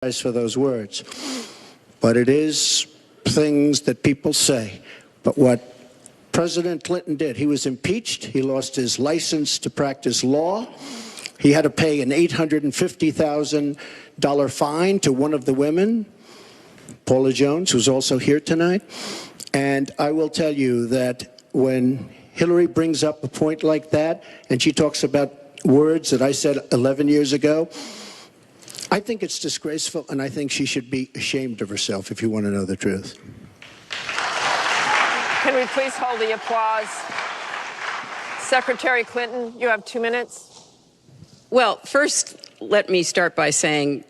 For those words, but it is things that people say. But what President Clinton did, he was impeached, he lost his license to practice law, he had to pay an $850,000 fine to one of the women, Paula Jones, who's also here tonight. And I will tell you that when Hillary brings up a point like that, and she talks about words that I said 11 years ago, I think it's disgraceful, and I think she should be ashamed of herself, if you want to know the truth. Can we please hold the applause? Secretary Clinton, you have 2 minutes. Well, first, let me start by saying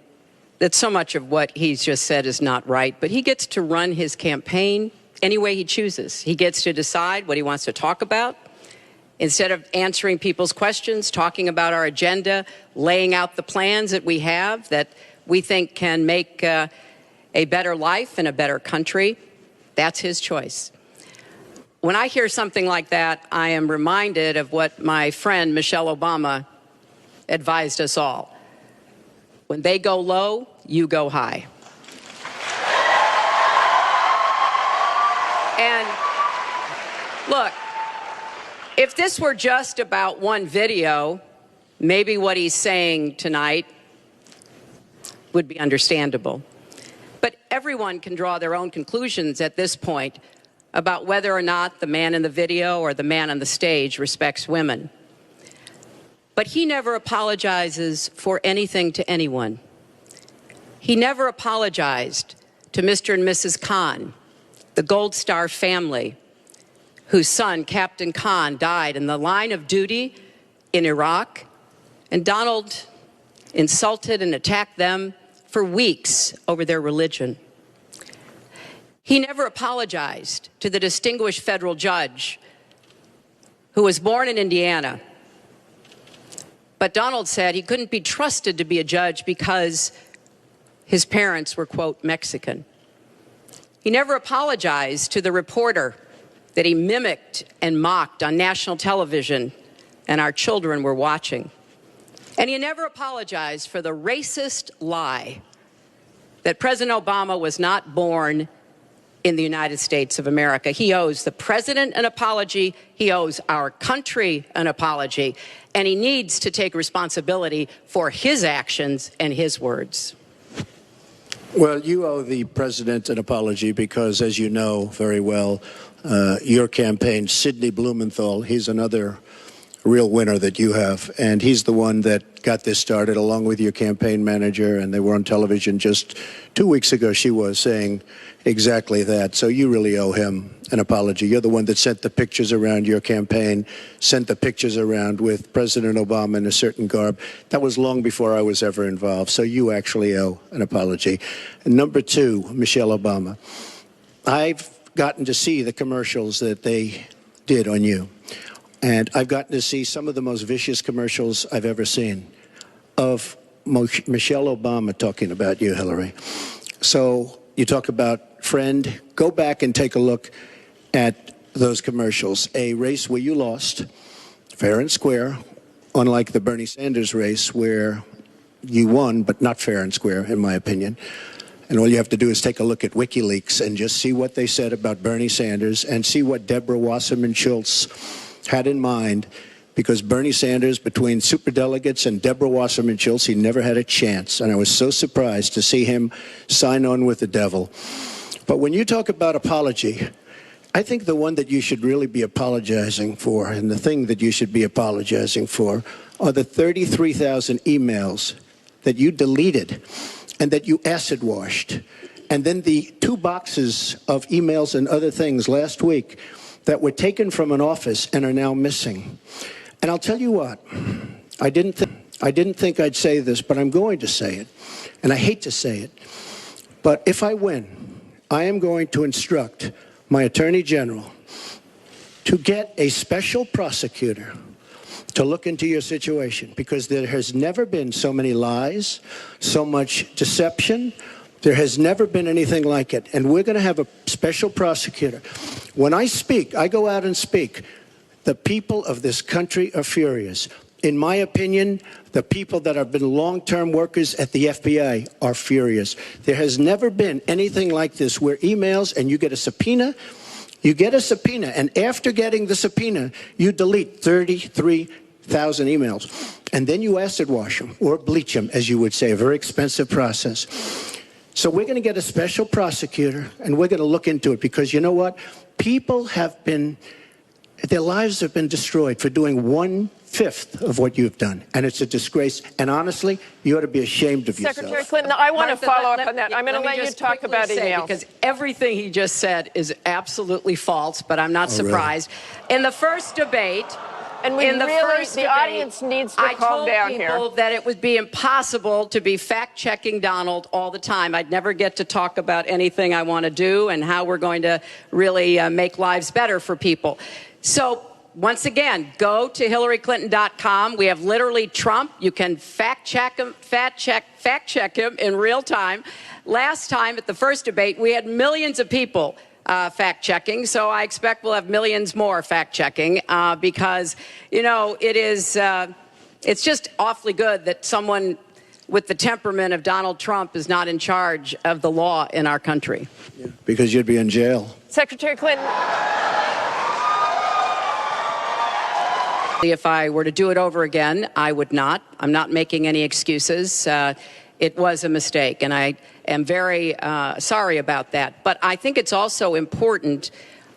that so much of what he's just said is not right, but he gets to run his campaign any way he chooses. He gets to decide what he wants to talk about. Instead of answering people's questions, talking about our agenda, laying out the plans that we have that we think can make a better life and a better country, that's his choice. When I hear something like that, I am reminded of what my friend Michelle Obama advised us all. When they go low, you go high. And look, if this were just about one video, maybe what he's saying tonight would be understandable. But everyone can draw their own conclusions at this point about whether or not the man in the video or the man on the stage respects women. But he never apologizes for anything to anyone. He never apologized to Mr. and Mrs. Khan, the Gold Star family, whose son, Captain Khan, died in the line of duty in Iraq, and Donald insulted and attacked them for weeks over their religion. He never apologized to the distinguished federal judge who was born in Indiana, but Donald said he couldn't be trusted to be a judge because his parents were, quote, Mexican. He never apologized to the reporter that he mimicked and mocked on national television, and our children were watching. And he never apologized for the racist lie that President Obama was not born in the United States of America. He owes the president an apology, he owes our country an apology, and he needs to take responsibility for his actions and his words. Well, you owe the president an apology because, as you know very well, your campaign, Sidney Blumenthal, he's another real winner that you have, and he's the one that got this started along with your campaign manager, and they were on television just 2 weeks ago. She was saying exactly that, so you really owe him an apology. You're the one that sent the pictures around your campaign, sent the pictures around with President Obama in a certain garb. That was long before I was ever involved, so you actually owe an apology. And number two, Michelle Obama, I've gotten to see the commercials that they did on you. And I've gotten to see some of the most vicious commercials I've ever seen of Michelle Obama talking about you, Hillary. So you talk about friend, go back and take a look at those commercials. A race where you lost, fair and square, unlike the Bernie Sanders race where you won, but not fair and square, in my opinion. And all you have to do is take a look at WikiLeaks and just see what they said about Bernie Sanders and see what Deborah Wasserman Schultz had in mind, because Bernie Sanders, between superdelegates and Deborah Wasserman Schultz, he never had a chance. And I was so surprised to see him sign on with the devil. But when you talk about apology, I think the one that you should really be apologizing for, and the thing that you should be apologizing for, are the 33,000 emails that you deleted and that you acid washed. And then the 2 boxes of emails and other things last week that were taken from an office and are now missing. And I'll tell you what, I didn't think I'd say this, but I'm going to say it. And I hate to say it. But if I win, I am going to instruct my Attorney General to get a special prosecutor to look into your situation, because there has never been so many lies, so much deception. There has never been anything like it. And we're going to have a special prosecutor. When I speak, I go out and speak. The people of this country are furious. In my opinion, the people that have been long-term workers at the FBI are furious. There has never been anything like this where emails and you get a subpoena, and after getting the subpoena, you delete 33,000 emails. And then you acid wash them or bleach them, as you would say, a very expensive process. So we're going to get a special prosecutor, and we're going to look into it because you know what? People have been, their lives have been destroyed for doing 1/5 of what you've done. And it's a disgrace. And honestly, you ought to be ashamed of yourself. Secretary Clinton, I want to Martha, follow up on that. I'm going to let you talk about emails. Because everything he just said is absolutely false, but I'm not Oh, really? surprised. In the first debate, And the audience needs to calm down here. I told people that it would be impossible to be fact-checking Donald all the time. I'd never get to talk about anything I want to do and how we're going to really make lives better for people. So once again, go to HillaryClinton.com. We have literally Trump. You can fact check him in real time. Last time at the first debate, we had millions of people fact-checking, so I expect we'll have millions more fact-checking because, you know, it's just awfully good that someone with the temperament of Donald Trump is not in charge of the law in our country. Yeah, because you'd be in jail. Secretary Clinton. If I were to do it over again, I would not. I'm not making any excuses. It was a mistake, and I am very sorry about that. But I think it's also important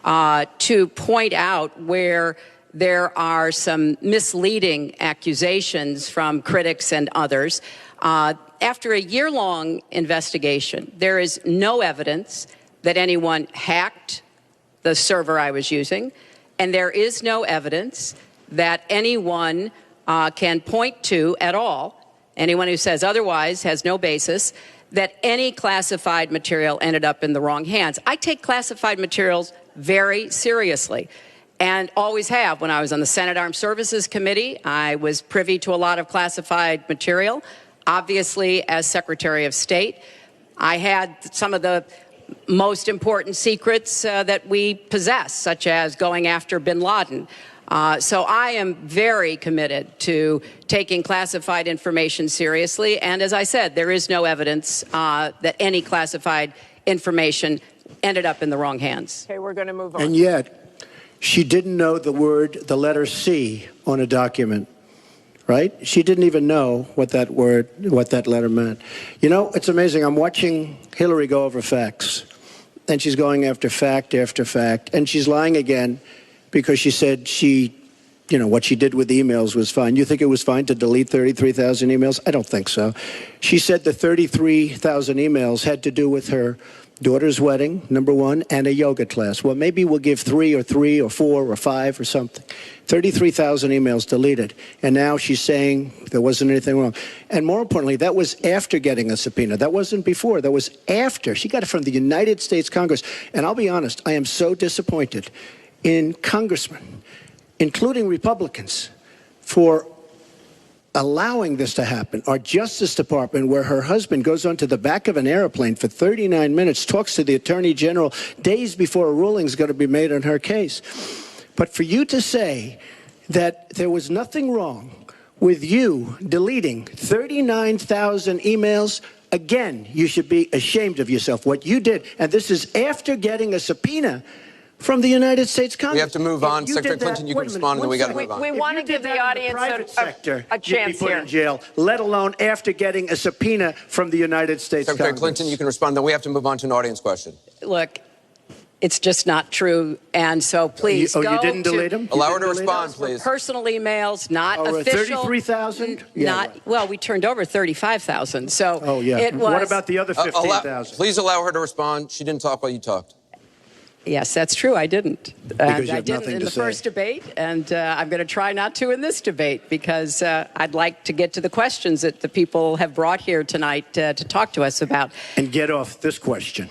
to point out where there are some misleading accusations from critics and others. After a year-long investigation, there is no evidence that anyone hacked the server I was using, and there is no evidence that anyone can point to at all. Anyone who says otherwise has no basis that any classified material ended up in the wrong hands. I take classified materials very seriously and always have. When I was on the Senate Armed Services Committee, I was privy to a lot of classified material. Obviously, as Secretary of State, I had some of the most important secrets that we possess, such as going after bin Laden. So I am very committed to taking classified information seriously. And as I said, there is no evidence that any classified information ended up in the wrong hands. Okay, we're going to move on. And yet, she didn't know the letter C on a document, right? She didn't even know what that letter meant. You know, it's amazing. I'm watching Hillary go over facts, and she's going after fact after fact, and she's lying again. Because she said what she did with the emails was fine. You think it was fine to delete 33,000 emails? I don't think so. She said the 33,000 emails had to do with her daughter's wedding, number one, and a yoga class. Well, maybe we'll give 3 or 4 or 5 or something. 33,000 emails deleted. And now she's saying there wasn't anything wrong. And more importantly, that was after getting a subpoena. That wasn't before. That was after. She got it from the United States Congress. And I'll be honest, I am so disappointed in congressmen, including Republicans, for allowing this to happen. Our Justice Department, where her husband goes onto the back of an airplane for 39 minutes, talks to the Attorney General days before a ruling is going to be made on her case. But for you to say that there was nothing wrong with you deleting 39,000 emails, again, you should be ashamed of yourself. What you did, and this is after getting a subpoena from the United States Congress. We have to move on. Secretary Clinton, you can respond, and then we got to move on. We want to give the audience a chance you'd be put in jail, let alone after getting a subpoena from the United States Secretary Congress. Clinton, you can respond. Then we have to move on to an audience question. Look, it's just not true. And so please you didn't delete them? Allow her to respond, please. Personal emails, not official. official. 33,000? Yeah, not right. Well, we turned over 35,000. So oh, yeah. It was. What about the other 15,000? Please allow her to respond. She didn't talk while you talked. Yes, that's true. I didn't. Because you I have didn't nothing in to the say. first debate, and I'm going to try not to in this debate because I'd like to get to the questions that the people have brought here tonight to talk to us about. And get off this question.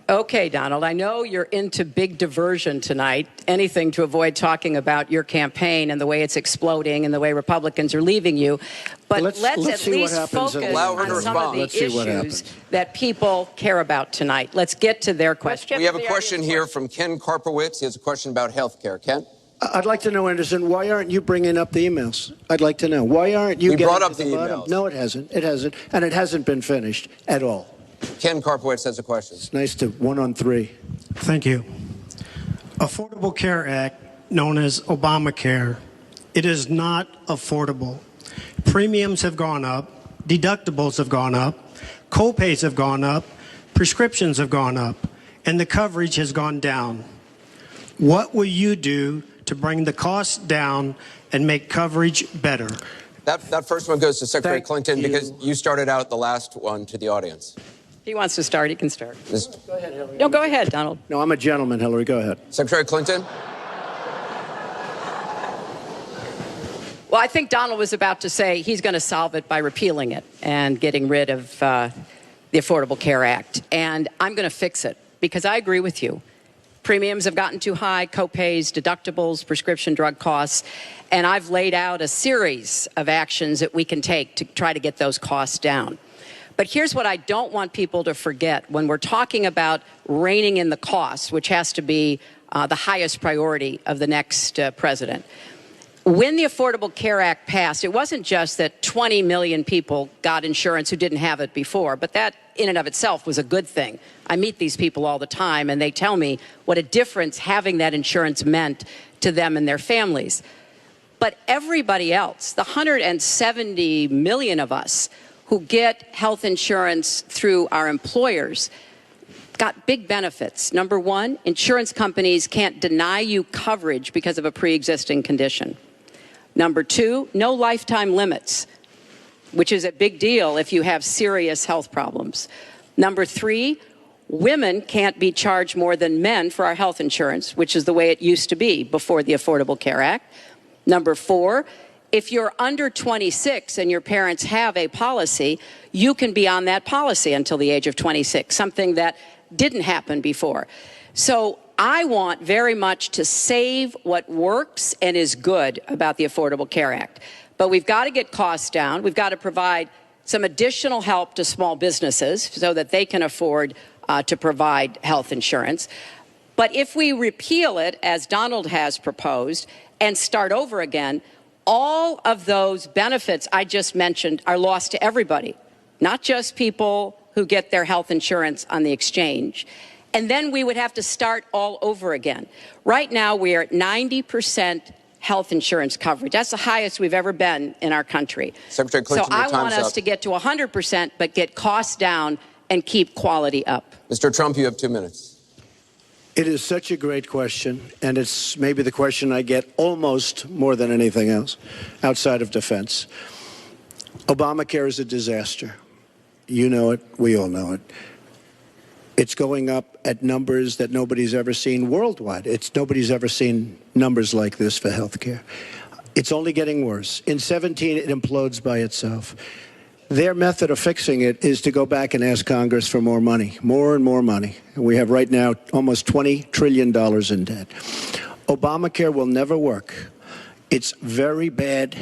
Okay, Donald, I know you're into big diversion tonight, anything to avoid talking about your campaign and the way it's exploding and the way Republicans are leaving you. But let's at least focus on some of the issues that people care about tonight. Let's get to their questions. We have a question here from Ken Karpowitz. He has a question about health care. Ken? I'd like to know, Anderson, why aren't you bringing up the emails? I'd like to know. Why aren't you getting brought up to the bottom? emails. No, it hasn't. It hasn't. And it hasn't been finished at all. Ken Karpowitz has a question. It's nice to 1-on-3. Thank you. Affordable Care Act, known as Obamacare, it is not affordable. Premiums have gone up, deductibles have gone up, co-pays have gone up, prescriptions have gone up, and the coverage has gone down. What will you do to bring the costs down and make coverage better? That first one goes to Secretary Thank Clinton you. because you started out the last one to the audience. If he wants to start, he can start. Go ahead, Hillary. No, go ahead, Donald. No, I'm a gentleman, Hillary. Go ahead. Secretary Clinton? Well, I think Donald was about to say he's going to solve it by repealing it and getting rid of the Affordable Care Act. And I'm going to fix it because I agree with you. Premiums have gotten too high, co-pays, deductibles, prescription drug costs, and I've laid out a series of actions that we can take to try to get those costs down. But here's what I don't want people to forget when we're talking about reining in the costs, which has to be the highest priority of the next president. When the Affordable Care Act passed, it wasn't just that 20 million people got insurance who didn't have it before, but that in and of itself was a good thing. I meet these people all the time, and they tell me what a difference having that insurance meant to them and their families. But everybody else, the 170 million of us who get health insurance through our employers, got big benefits. Number one, insurance companies can't deny you coverage because of a pre-existing condition. Number two, no lifetime limits, which is a big deal if you have serious health problems. Number three, women can't be charged more than men for our health insurance, which is the way it used to be before the Affordable Care Act. Number four, if you're under 26 and your parents have a policy, you can be on that policy until the age of 26, something that didn't happen before. So I want very much to save what works and is good about the Affordable Care Act. But we've got to get costs down. We've got to provide some additional help to small businesses so that they can afford to provide health insurance. But if we repeal it, as Donald has proposed, and start over again, all of those benefits I just mentioned are lost to everybody, not just people who get their health insurance on the exchange. And then we would have to start all over again. Right now, we are at 90% health insurance coverage. That's the highest we've ever been in our country. Secretary Clinton, so I want us to get to 100%, but get costs down and keep quality up. Mr. Trump, you have 2 minutes. It is such a great question, and it's maybe the question I get almost more than anything else outside of defense. Obamacare is a disaster. You know it. We all know it. It's going up at numbers that nobody's ever seen worldwide. Nobody's ever seen numbers like this for health care. It's only getting worse. In 17, it implodes by itself. Their method of fixing it is to go back and ask Congress for more money, more and more money. And we have right now almost $20 trillion in debt. Obamacare will never work. It's very bad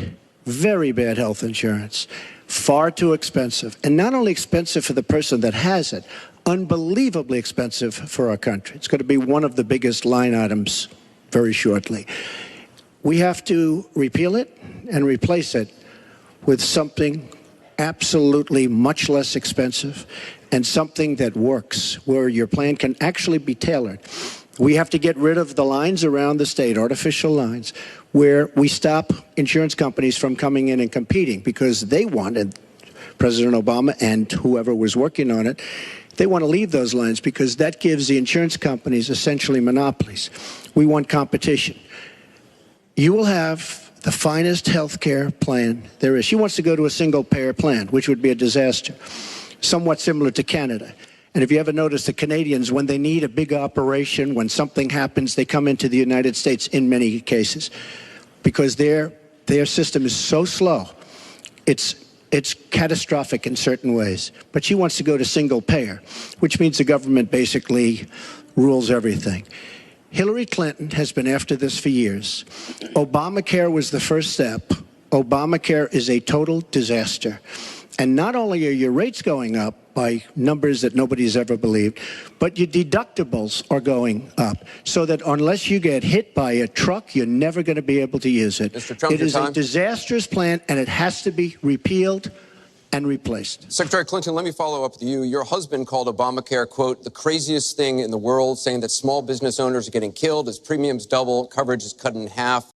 health insurance, far too expensive. And not only expensive for the person that has it, unbelievably expensive for our country. It's going to be one of the biggest line items very shortly. We have to repeal it and replace it with something absolutely much less expensive and something that works, where your plan can actually be tailored. We have to get rid of the lines around the state, artificial lines, where we stop insurance companies from coming in and competing because they wanted, President Obama and whoever was working on it, they want to leave those lines because that gives the insurance companies essentially monopolies. We want competition. You will have the finest health care plan there is. She wants to go to a single-payer plan, which would be a disaster, somewhat similar to Canada. And if you ever notice, the Canadians, when they need a big operation, when something happens, they come into the United States in many cases because their system is so slow. It's catastrophic in certain ways. But she wants to go to single payer, which means the government basically rules everything. Hillary Clinton has been after this for years. Obamacare was the first step. Obamacare is a total disaster. And not only are your rates going up, by numbers that nobody's ever believed. But your deductibles are going up, so that unless you get hit by a truck, you're never going to be able to use it. Mr. Trump, It your is a time. disastrous plan, and it has to be repealed and replaced. Secretary Clinton, let me follow up with you. Your husband called Obamacare, quote, the craziest thing in the world, saying that small business owners are getting killed as premiums double, coverage is cut in half.